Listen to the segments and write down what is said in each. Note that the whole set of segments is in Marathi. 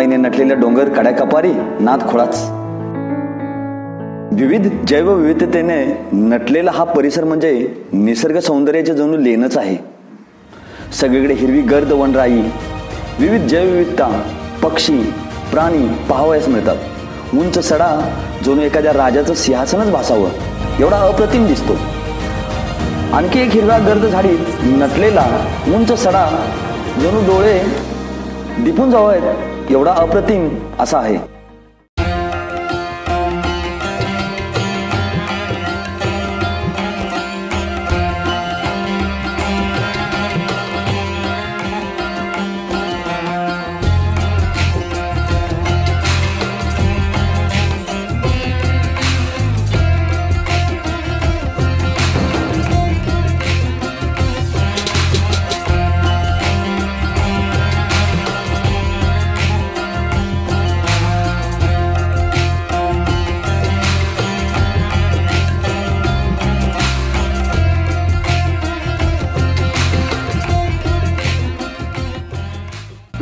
रंगीतमाईने नटलेल्या डोंगर कड्या कपारी नाद खोळाच. विविध जैवविविधतेने नटलेला हा परिसर म्हणजे निसर्ग सौंदर्याचे जणू लेणच आहे. सगळीकडे हिरवी गर्द वनराई, विविध जैवविविधता, पक्षी, प्राणी पाहावयास मिळतात. उंच सडा जणू एखाद्या राजाचं सिंहासनच भासावं एवढा अप्रतिम दिसतो. आणखी एक हिरव्या गर्द झाडीत नटलेला उंच सडा जणू डोळे दिपून जावेत एवढा अप्रतिम असा आहे.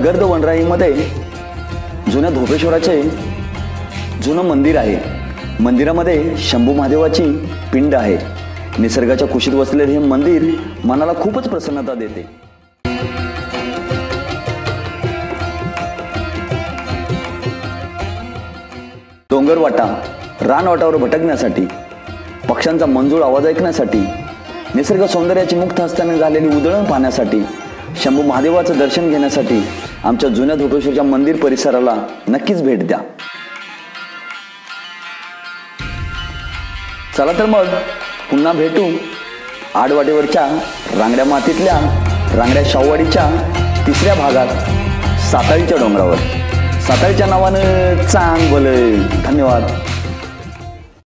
गर्द वनराईमध्ये जुन्या धोपेश्वराचे जुनं मंदिर आहे. मंदिरामध्ये शंभू महादेवाची पिंड आहे. निसर्गाच्या कुशीत वसलेले हे मंदिर मनाला खूपच प्रसन्नता देते. डोंगरवाटा, रानवाटावर भटकण्यासाठी, पक्ष्यांचा मंजूळ आवाज ऐकण्यासाठी, निसर्ग सौंदर्याची मुक्त हस्ताने झालेली उधळण पाहण्यासाठी, शंभू महादेवाचं दर्शन घेण्यासाठी आमच्या जुन्या धोपेश्वरच्या मंदिर परिसराला नक्कीच भेट द्या. चला तर मग पुन्हा भेटू आडवाटेवरच्या रांगड्या मातीतल्या रांगड्या शाहूवाडीच्या तिसऱ्या भागात साताळीच्या डोंगरावर. साताळीच्या नावानं चांग भले. धन्यवाद.